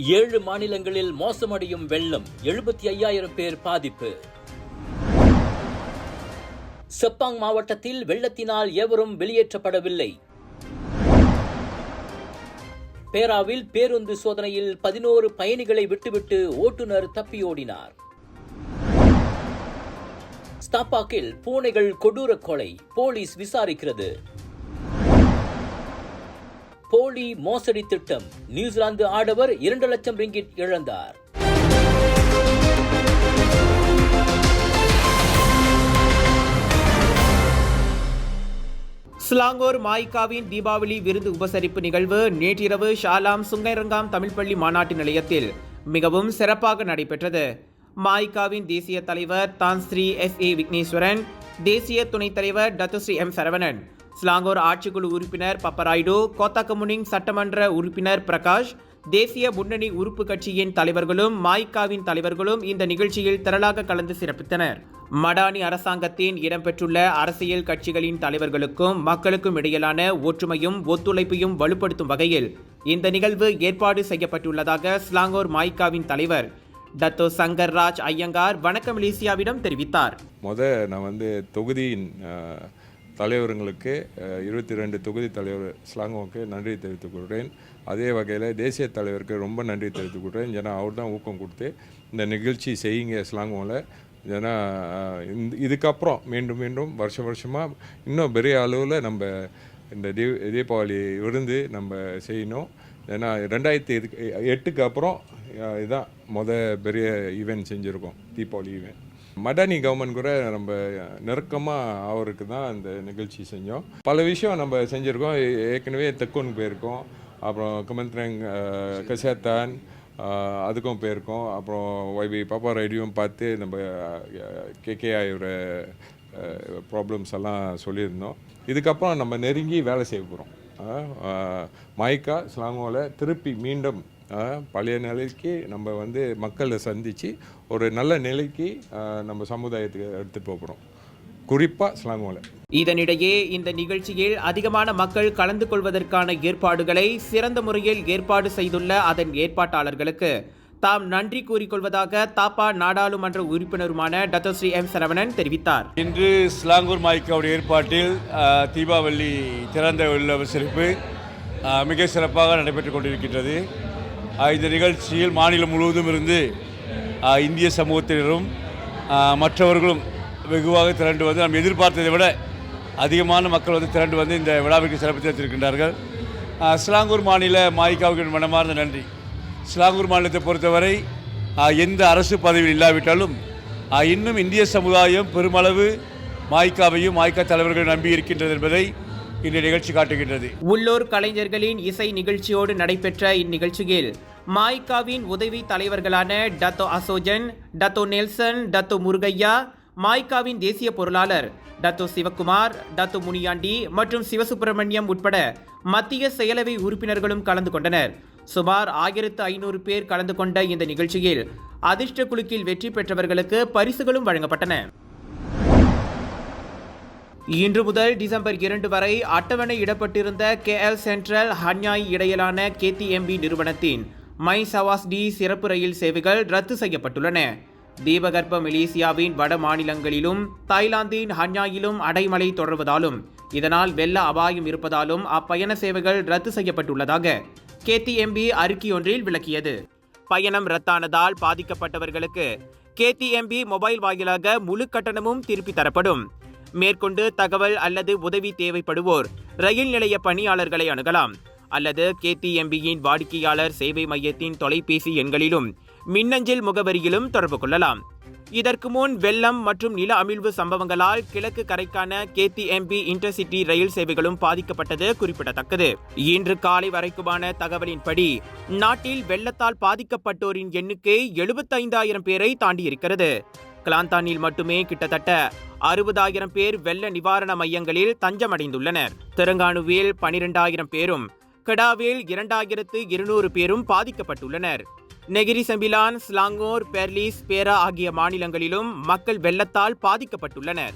7 மாநிலங்களில் மோசமடையும் வெள்ளம், 75,000 பேர் பாதிப்பு. செப்பாங் மாவட்டத்தில் வெள்ளத்தினால் எவரும் வெளியேற்றப்படவில்லை. பேராவில் பேருந்து சோதனையில் 11 பயணிகளை விட்டுவிட்டு ஓட்டுநர் தப்பியோடினார். ஸ்தாபாக்கில் பூனைகள் கொடூர கொலை, போலீஸ் விசாரிக்கிறது. போலி மோசடி திட்டம், நியூசிலாந்து ஆடவர் 2 லட்சம் ரிங்கிட் இழந்தார். ஸ்லாங்கூர் மாய்காவின் தீபாவளி விருந்து உபசரிப்பு நிகழ்வு நேற்றிரவு ஷாலாம் சுங்கைரங்காம் தமிழ் பள்ளி மாநாட்டு நிலையத்தில் மிகவும் சிறப்பாக நடைபெற்றது. மாய்காவின் தேசிய தலைவர் தான்ஸ்ரீ S.A. விக்னேஸ்வரன், தேசிய துணைத் தலைவர் டத்துஸ்ரீ M. சரவணன், ஸ்லாங்கூர் ஆட்சிக்குழு உறுப்பினர் பப்பராய்டு, கோத்தாக்கமுனிங் சட்டமன்ற உறுப்பினர் பிரகாஷ், தேசிய முன்னணி உறுப்பு கட்சியின் தலைவர்களும் மாய்காவின் தலைவர்களும் இந்த நிகழ்ச்சியில் திரளாக கலந்து சிறப்பித்தனர். மடானி அரசாங்கத்தின் இடம்பெற்றுள்ள அரசியல் கட்சிகளின் தலைவர்களுக்கும் மக்களுக்கும் இடையிலான ஒற்றுமையும் ஒத்துழைப்பையும் வலுப்படுத்தும் வகையில் இந்த நிகழ்வு ஏற்பாடு செய்யப்பட்டுள்ளதாக ஸ்லாங்கூர் மாய்காவின் தலைவர் டத்தோ சங்கர் ராஜ் ஐயங்கார் வணக்கம் மலேசியாவிடம் தெரிவித்தார். நான் தொகுதியின் தலைவர்களுக்கு 22 தொகுதி தலைவர் ஸ்லாங்கோவுக்கு நன்றி தெரிவித்துக் கொள்கிறேன். அதே வகையில் தேசிய தலைவருக்கு ரொம்ப நன்றி தெரிவித்துக் கொள்கிறேன். ஏன்னா அவர் தான் ஊக்கம் கொடுத்து இந்த நிகழ்ச்சி செய்யுங்க ஸ்லாங்கோவில். ஏன்னா இதுக்கப்புறம் மீண்டும் வருஷமாக இன்னும் பெரிய அளவில் நம்ம இந்த தீபாவளி விருந்து நம்ம செய்யணும். ஏன்னா 2008க்கு அப்புறம் இதுதான் பெரிய ஈவெண்ட் செஞ்சுருக்கோம், தீபாவளி ஈவெண்ட். மடானி கவர்மெண்ட் கூட நம்ம நெருக்கமாக அவருக்கு தான் இந்த நிகழ்ச்சி செஞ்சோம். பல விஷயம் நம்ம செஞ்சுருக்கோம். ஏற்கனவே தெக்கோனுக்கு போயிருக்கோம், அப்புறம் கமந்திரங் கசேத்தான் அதுக்கும் போயிருக்கோம், அப்புறம் YB பப்பராய்டியும் பார்த்து நம்ம KKIயோட ப்ராப்ளம்ஸ் எல்லாம் சொல்லியிருந்தோம். இதுக்கப்புறம் நம்ம நெருங்கி வேலை செய்ய போகிறோம். மாய்கா ஸ்லாங்கோவில் திருப்பி மீண்டும் பழைய நிலைக்கு நம்ம மக்களை சந்தித்து ஒரு நல்ல நிலைக்கு நம்ம சமுதாயத்துக்கு எடுத்துகிட்டு போகிறோம், குறிப்பாக ஸ்லாங்கோவில். இதனிடையே இந்த நிகழ்ச்சியில் அதிகமான மக்கள் கலந்து கொள்வதற்கான ஏற்பாடுகளை சிறந்த முறையில் ஏற்பாடு செய்துள்ள அதன் ஏற்பாட்டாளர்களுக்கு தாம் நன்றி கூறிக்கொள்வதாக தாப்பா நாடாளுமன்ற உறுப்பினருமான டத்தோஸ்ரீ M. சரவணன் தெரிவித்தார். இன்று ஸ்லாங்கூர் மாய்காவுடைய ஏற்பாட்டில் தீபாவளி திறந்த உபசரிப்பு மிக சிறப்பாக நடைபெற்றுக் கொண்டிருக்கின்றது. இந்த நிகழ்ச்சியில் மாநிலம் முழுவதும் இருந்து இந்திய சமூகத்தினரும் மற்றவர்களும் வெகுவாக திரண்டு நாம் எதிர்பார்த்ததை விட அதிகமான மக்கள் திரண்டு இந்த விழாவிற்கு சிறப்பு சேர்த்திருக்கின்றார்கள். ஸ்லாங்கூர் மாநில மாய்காவுக்கு மனமார்ந்த நன்றி. ஸ்லாங்கூர் மாநிலத்தை பொறுத்தவரை எந்த அரசு பதவியில் இல்லாவிட்டாலும் இன்னும் இந்திய சமுதாயம் பெருமளவு மாய்காவையும் மாய்கா தலைவர்கள் நம்பி இருக்கின்றது என்பதை இந்த நிகழ்ச்சி காட்டுகின்றது. உள்ளூர் கலைஞர்களின் இசை நிகழ்ச்சியோடு நடைபெற்ற இந்நிகழ்ச்சியில் மாய்காவின் உதவி தலைவர்களான Dato Asojan, Dato Nelson, Dato முருகையா, மாய்காவின் தேசிய பொருளாளர் டத்தோ சிவக்குமார், டத்தோ முனியாண்டி மற்றும் சிவசுப்பிரமணியம் உட்பட மத்திய செயலவை உறுப்பினர்களும் கலந்து கொண்டனர். சுமார் 1500 பேர் கலந்து கொண்ட இந்த நிகழ்ச்சியில் அதிர்ஷ்ட குலுக்கில் வெற்றி பெற்றவர்களுக்கு பரிசுகளும் வழங்கப்பட்டன. இன்று முதல் டிசம்பர் 2 வரை அட்டவணை இடப்பட்டிருந்த KL சென்ட்ரல் ஹன்யாய் இடையிலான KTMB நிறுவனத்தின் மை சவாஸ் டி சிறப்பு ரயில் சேவைகள் ரத்து செய்யப்பட்டுள்ளன. தீபகற்ப மலேசியாவின் வட மாநிலங்களிலும் தாய்லாந்தின் ஹன்யாயிலும் அடைமழை தொடர்வதாலும் இதனால் வெள்ள அபாயம் இருப்பதாலும் அப்பயண சேவைகள் ரத்து செய்யப்பட்டுள்ளதாக KTMB அறிக்கையொன்றில் விளக்கியது. பயணம் ரத்தானதால் பாதிக்கப்பட்டவர்களுக்கு KTMB மொபைல் வாயிலாக முழு கட்டணமும் திருப்பி தரப்படும். மேற்கொண்டு தகவல் அல்லது உதவி தேவைப்படுவோர் ரயில் நிலைய பணியாளர்களை அணுகலாம் அல்லது KTMBயின் வாடிக்கையாளர் சேவை மையத்தின் தொலைபேசி எண்களிலும் மின்னஞ்சல் முகவரியிலும் தொடர்பு கொள்ளலாம். இதற்கு முன் வெள்ளம் மற்றும் நில அமிழ்வு சம்பவங்களால் கிழக்கு கரைக்கான KTMB இன்டர்சிட்டி ரயில் சேவைகளும் பாதிக்கப்பட்டது குறிப்பிடத்தக்கது. இன்று காலை வரைக்குமான தகவலின்படி நாட்டில் வெள்ளத்தால் பாதிக்கப்பட்டோரின் எண்ணிக்கை 75,000 பேரை தாண்டியிருக்கிறது. கிளாந்தானில் மட்டுமே கிட்டத்தட்ட 60,000 பேர் வெள்ள நிவாரண மையங்களில் தஞ்சமடைந்துள்ளனர். தெலங்கானுவில் 12,000 பேரும், கெடாவில் 2,200 பேரும் பாதிக்கப்பட்டுள்ளனர். நெகிரி செம்பிலான், ஸ்லாங்கூர், பெர்லிஸ், பேரா ஆகிய மாநிலங்களிலும் மக்கள் வெள்ளத்தால் பாதிக்கப்பட்டுள்ளனர்.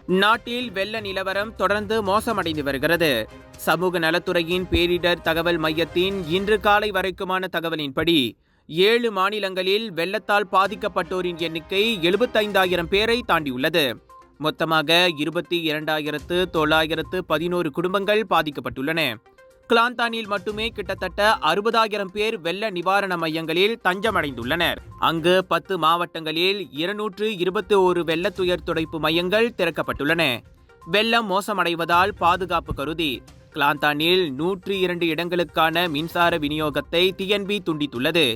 நாட்டில் வெள்ள நிலவரம் தொடர்ந்து மோசமடைந்து வருகிறது. சமூக நலத்துறையின் பேரிடர் தகவல் மையத்தின் இன்று காலை வரைக்குமான தகவலின்படி 7 மாநிலங்களில் வெள்ளத்தால் பாதிக்கப்பட்டோரின் எண்ணிக்கை 75,000 பேரை தாண்டியுள்ளது. மொத்தமாக 22,911 குடும்பங்கள் பாதிக்கப்பட்டுள்ளன. கிளாந்தானில் மட்டுமே கிட்டத்தட்ட 60,000 பேர் வெள்ள நிவாரண மையங்களில் தஞ்சமடைந்துள்ளனர். அங்கு 10 மாவட்டங்களில் 221 வெள்ள துயர் துடைப்பு மையங்கள் திறக்கப்பட்டுள்ளன. வெள்ளம் மோசமடைவதால் பாதுகாப்பு கருதி கிளாந்தானில் 102 இடங்களுக்கான மின்சார விநியோகத்தை டிஎன்பி துண்டித்துள்ளது.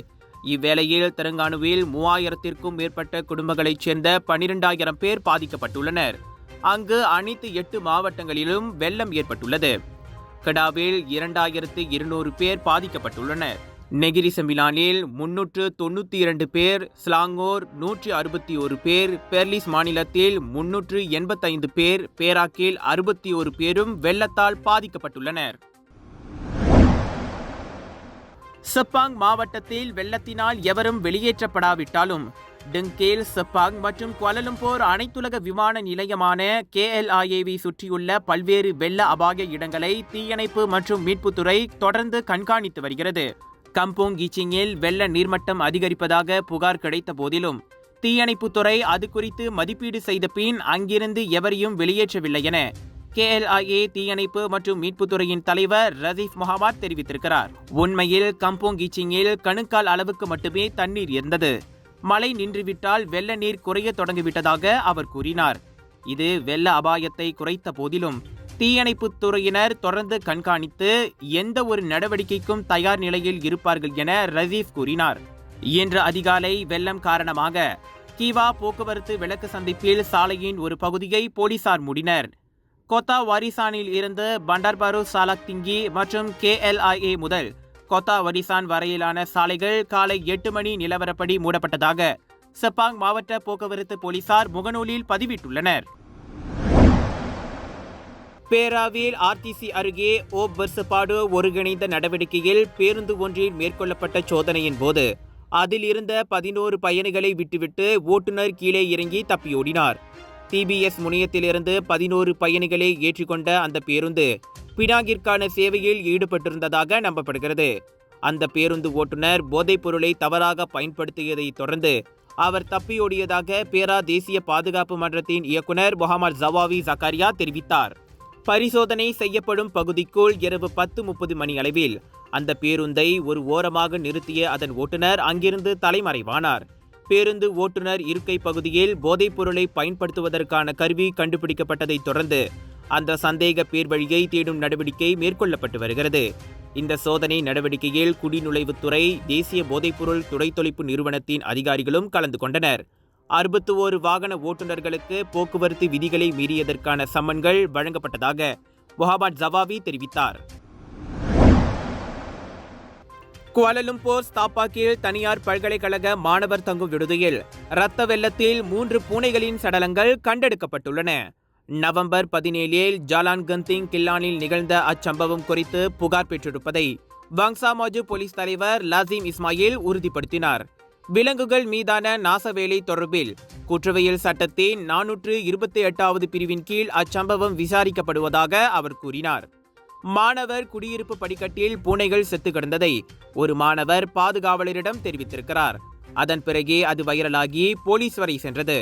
இவ்வேளையில் தெலங்கானுவில் 3000க்கும் மேற்பட்ட குடும்பங்களைச் சேர்ந்த 12,000 பேர் பாதிக்கப்பட்டுள்ளனர். அங்கு அனைத்து 8 மாவட்டங்களிலும் வெள்ளம் ஏற்பட்டுள்ளது. கடாவில் 2,200 பேர் பாதிக்கப்பட்டுள்ளனர். நெகிரி செம்பிலானில் 392 பேர், ஸ்லாங்கோர் 161 பேர், பெர்லிஸ் மாநிலத்தில் 385 பேர், பேராக்கில் 61 பேரும் வெள்ளத்தால் பாதிக்கப்பட்டுள்ளனர். செப்பாங் மாவட்டத்தில் வெள்ளத்தினால் எவரும் வெளியேற்றப்படாவிட்டாலும் டெங்கேல், செப்பாங் மற்றும் குவாலலம்பூர் அனைத்துலக விமான நிலையமான KLIAவை சுற்றியுள்ள பல்வேறு வெள்ள அபாய இடங்களை தீயணைப்பு மற்றும் மீட்புத்துறை தொடர்ந்து கண்காணித்து வருகிறது. கம்போங் கீச்சிங்கில் வெள்ள நீர்மட்டம் அதிகரிப்பதாக புகார் கிடைத்த போதிலும் தீயணைப்புத்துறை அது குறித்து மதிப்பீடு செய்த பின் அங்கிருந்து எவரையும் வெளியேற்றவில்லை என KLIA தீயணைப்பு மற்றும் மீட்புத்துறையின் தலைவர் ரசீப் முகமது தெரிவித்திருக்கிறார். உண்மையில் கம்போங் கீச்சிங்கில் கணுக்கால் அளவுக்கு மட்டுமே தண்ணீர் இருந்தது. மழை நின்றுவிட்டால் வெள்ள நீர் குறைய தொடங்கிவிட்டதாக அவர் கூறினார். இது வெள்ள அபாயத்தை குறைத்த போதிலும் தீயணைப்புத்துறையினர் தொடர்ந்து கண்காணித்து எந்த ஒரு நடவடிக்கைக்கும் தயார் நிலையில் இருப்பார்கள் என ரசீப் கூறினார். இன்று அதிகாலை வெள்ளம் காரணமாக கீவா போக்குவரத்து விளக்கு சந்திப்பில் சாலையின் ஒரு பகுதியை போலீசார் மூடினர். கோத்தா வாரிசானில் இருந்து பண்டார்பாரு சாலக் திங்கி மற்றும் KLIA முதல் கோத்தா வரிசான் வரையிலான சாலைகள் காலை 8 மணி நிலவரப்படி மூடப்பட்டதாக செப்பாங் மாவட்ட போக்குவரத்து போலீசார் முகநூலில் பதிவிட்டுள்ளனர். பேராவில் RTC அருகே ஓபர்சபாடு ஒருங்கிணைந்த நடவடிக்கையில் பேருந்து ஒன்றில் மேற்கொள்ளப்பட்ட சோதனையின் போது அதில் இருந்த 11 பயணிகளை விட்டுவிட்டு ஓட்டுநர் கீழே இறங்கி தப்பியோடினார். TBS முனையத்திலிருந்து 11 பயணிகளை ஏற்றிக்கொண்ட அந்த பேருந்து பினாங்கிற்கான சேவையில் ஈடுபட்டிருந்ததாக நம்பப்படுகிறது. அந்த பேருந்து ஓட்டுநர் போதைப் பொருளை தவறாக பயன்படுத்தியதை தொடர்ந்து அவர் தப்பியோடியதாக பேரா தேசிய பாதுகாப்பு மன்றத்தின் இயக்குனர் முகமது ஜவாவி ஜக்காரியா தெரிவித்தார். பரிசோதனை செய்யப்படும் பகுதிக்குள் இரவு 10:30 மணி அளவில் அந்த பேருந்தை ஒரு ஓரமாக நிறுத்திய அதன் ஓட்டுநர் அங்கிருந்து தலைமறைவானார். பேருந்து ஓட்டுநர் இருக்கை பகுதியில் போதைப் பொருளை பயன்படுத்துவதற்கான கருவி கண்டுபிடிக்கப்பட்டதை தொடர்ந்து அந்த சந்தேக பேர் வழியை தேடும் நடவடிக்கை மேற்கொள்ளப்பட்டு வருகிறது. இந்த சோதனை நடவடிக்கையில் குடிநுழைவுத்துறை, தேசிய போதைப்பொருள் துடைத்தொழிப்பு நிறுவனத்தின் அதிகாரிகளும் கலந்து கொண்டனர். 61 வாகன ஓட்டுநர்களுக்கு போக்குவரத்து விதிகளை மீறியதற்கான சம்மன்கள் வழங்கப்பட்டதாக முகமது ஜவாவி தெரிவித்தார். குவாலலும்பூர் ஸ்தாபாக்கில் தனியார் பல்கலைக்கழக மாணவர் தங்கும் விடுதியில் இரத்த வெள்ளத்தில் 3 பூனைகளின் சடலங்கள் கண்டெடுக்கப்பட்டுள்ளன. நவம்பர் 17இல் ஜாலான் கந்திங் கில்லானில் நிகழ்ந்த அச்சம்பவம் குறித்து புகார் பெற்றிருப்பதை வங்சாமாஜு போலீஸ் தலைவர் லாசிம் இஸ்மாயில் உறுதிப்படுத்தினார். விலங்குகள் மீதான நாசவேலை தொடர்பில் குற்றவியல் சட்டத்தின் 428வது பிரிவின் கீழ் அச்சம்பவம் விசாரிக்கப்படுவதாக அவர் கூறினார். மாணவர் குடியிருப்பு படிக்கட்டில் பூனைகள் செத்து கிடந்ததை ஒரு மாணவர் பாதுகாவலரிடம் தெரிவித்திருக்கிறார். அதன் பிறகே அது வைரலாகி போலீஸ் வரை சென்றது.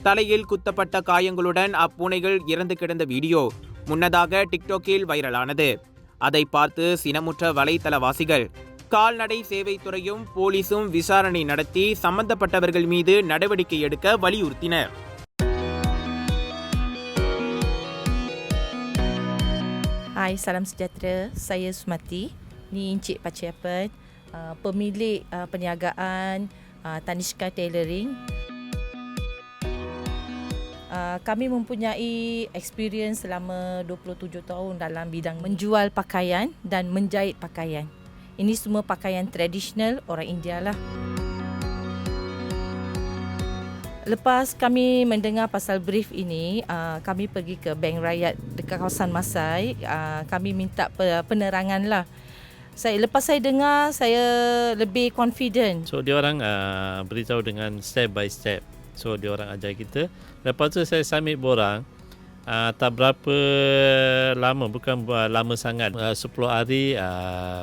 தலையில் குத்தப்பட்ட காயங்களுடன் அப்பூனைகள் இறந்து கிடந்த வீடியோ முன்னதாக டிக்டாக்கில் வைரலானது. அதை பார்த்து சினமுற்ற வலைத்தளவாசிகள் கால்நடை சேவைத்துறையும் போலீசும் விசாரணை நடத்தி சம்பந்தப்பட்டவர்கள் மீது நடவடிக்கை எடுக்க வலியுறுத்தினர். Hai, salam sejahtera. Saya Sumati. Ni Encik Paciapan, pemilik perniagaan Tanishka Tailoring. Kami mempunyai experience selama 27 tahun dalam bidang menjual pakaian dan menjahit pakaian. Ini semua pakaian tradisional orang India lah. Lepas kami mendengar pasal brief ini, kami pergi ke Bank Rakyat dekat kawasan Masai. Kami minta penerangan lah. Lepas saya dengar, saya lebih confident. So dia orang beritahu dengan step by step. So dia orang ajar kita. Lepas tu saya submit borang. Tak berapa lama, bukan lama sangat. 10 hari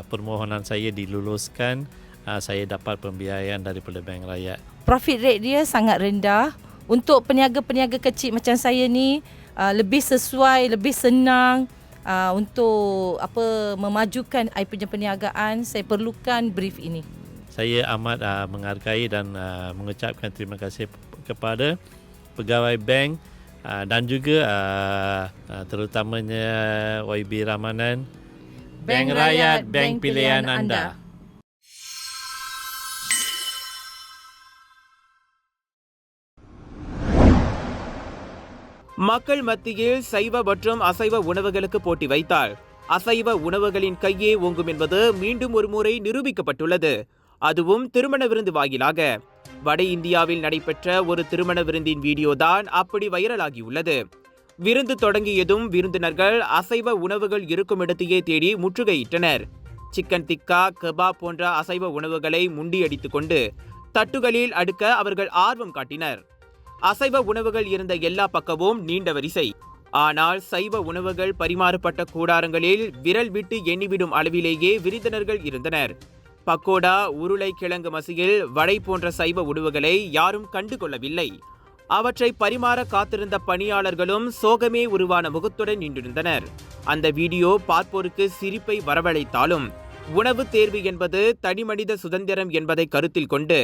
permohonan saya diluluskan. Saya dapat pembiayaan daripada Bank Rakyat. Profit rate dia sangat rendah. Untuk peniaga-peniaga kecil macam saya ni, lebih sesuai, lebih senang untuk memajukan I punya perniagaan. Saya perlukan brief ini. Saya amat menghargai dan mengucapkan terima kasih kepada pegawai bank dan juga terutamanya YB Ramanan. Bank Rakyat, bank pilihan anda. மக்கள் மத்தியில் சைவ மற்றும் அசைவ உணவுகளுக்கு போட்டி வைத்தால் அசைவ உணவுகளின் கையே ஓங்கும் என்பது மீண்டும் ஒரு முறை நிரூபிக்கப்பட்டுள்ளது. அதுவும் திருமண விருந்து வாயிலாக. வட இந்தியாவில் நடைபெற்ற ஒரு திருமண விருந்தின் வீடியோ தான் அப்படி வைரலாகியுள்ளது. விருந்து தொடங்கியதும் விருந்தினர்கள் அசைவ உணவுகள் இருக்கும் இடத்தையே தேடி முற்றுகையிட்டனர். சிக்கன் திக்கா, கபாப் போன்ற அசைவ உணவுகளை முண்டியடித்துக் கொண்டு தட்டுகளில் அடுக்க அவர்கள் ஆர்வம் காட்டினர். அசைவ உணவுகள் இருந்த எல்லா பக்கமும் நீண்ட வரிசை. ஆனால் சைவ உணவுகள் பரிமாறப்பட்ட கூடாரங்களில் விரல் விட்டு எண்ணிவிடும் அளவிலேயே விருந்தினர்கள் இருந்தனர். பக்கோடா, உருளைக்கிழங்கு மசியல், வடை போன்ற சைவ உணவுகளை யாரும் கண்டுகொள்ளவில்லை. அவற்றை பரிமாற காத்திருந்த பணியாளர்களும் சோகமே உருவான முகத்துடன் நின்றிருந்தனர். அந்த வீடியோ பார்ப்போருக்கு சிரிப்பை வரவழைத்தாலும் உணவு தேர்வு என்பது தனிமனித சுதந்திரம் என்பதை கருத்தில் கொண்டு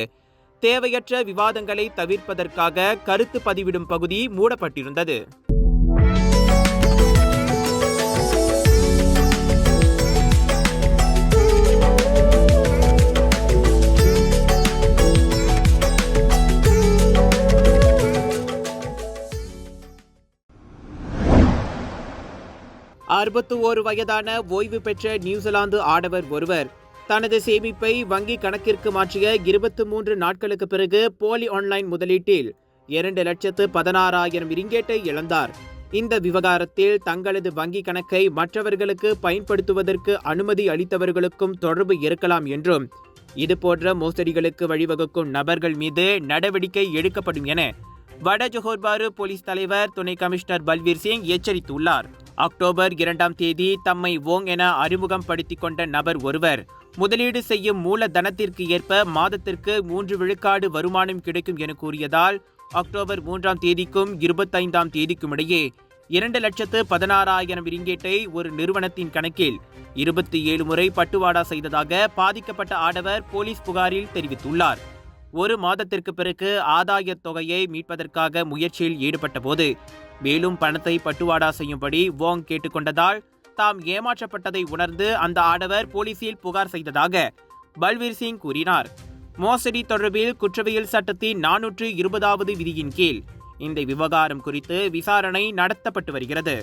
தேவையற்ற விவாதங்களை தவிர்ப்பதற்காக கருத்து பதிவிடும் பகுதி மூடப்பட்டிருந்தது. அறுபத்தோரு வயதான ஓய்வு பெற்ற நியூசிலாந்து ஆடவர் ஒருவர் தனது சேமிப்பை வங்கி கணக்கிற்கு மாற்றிய 23 நாட்களுக்கு பிறகு போலி ஆன்லைன் முதலீட்டில் 2,16,000 ரிங்கேட்டை இழந்தார். இந்த விவகாரத்தில் தங்களது வங்கி கணக்கை மற்றவர்களுக்கு பயன்படுத்துவதற்கு அனுமதி அளித்தவர்களுக்கும் தொடர்பு இருக்கலாம் என்றும் இதுபோன்ற மோசடிகளுக்கு வழிவகுக்கும் நபர்கள் மீது நடவடிக்கை எடுக்கப்படும் என வட ஜோஹர்பாரு போலீஸ் தலைவர் துணை கமிஷனர் பல்வீர் சிங் எச்சரித்துள்ளார். அக்டோபர் 2ஆம் தேதி தம்மை வோங் என அறிமுகம் படுத்திக் கொண்ட நபர் ஒருவர் முதலீடு செய்யும் மூலதனத்திற்கு ஏற்ப மாதத்திற்கு 3 விழுக்காடு வருமானம் கிடைக்கும் என கூறியதால் அக்டோபர் 3ஆம் தேதிக்கும் 25ஆம் தேதிக்கும் இடையே 2,16,000 ரிங்கேட்டை ஒரு நிறுவனத்தின் கணக்கில் 27 முறை பட்டுவாடா செய்ததாக பாதிக்கப்பட்ட ஆடவர் போலீஸ் புகாரில் தெரிவித்துள்ளார். ஒரு மாதத்திற்கு பிறகு ஆதாய தொகையை மீட்பதற்காக முயற்சியில் ஈடுபட்ட போது மேலும் பணத்தை பட்டுவாடா செய்யும்படி வோங் கேட்டுக்கொண்டதால் தாம் ஏமாற்றப்பட்டதை உணர்ந்து அந்த ஆடவர் போலீசில் புகார் செய்ததாக பல்வீர் சிங் கூறினார். மோசடி தொடர்பில் குற்றவியல் சட்டத்தின் 420வது விதியின் கீழ் இந்த விவகாரம் குறித்து விசாரணை நடத்தப்பட்டு வருகிறது.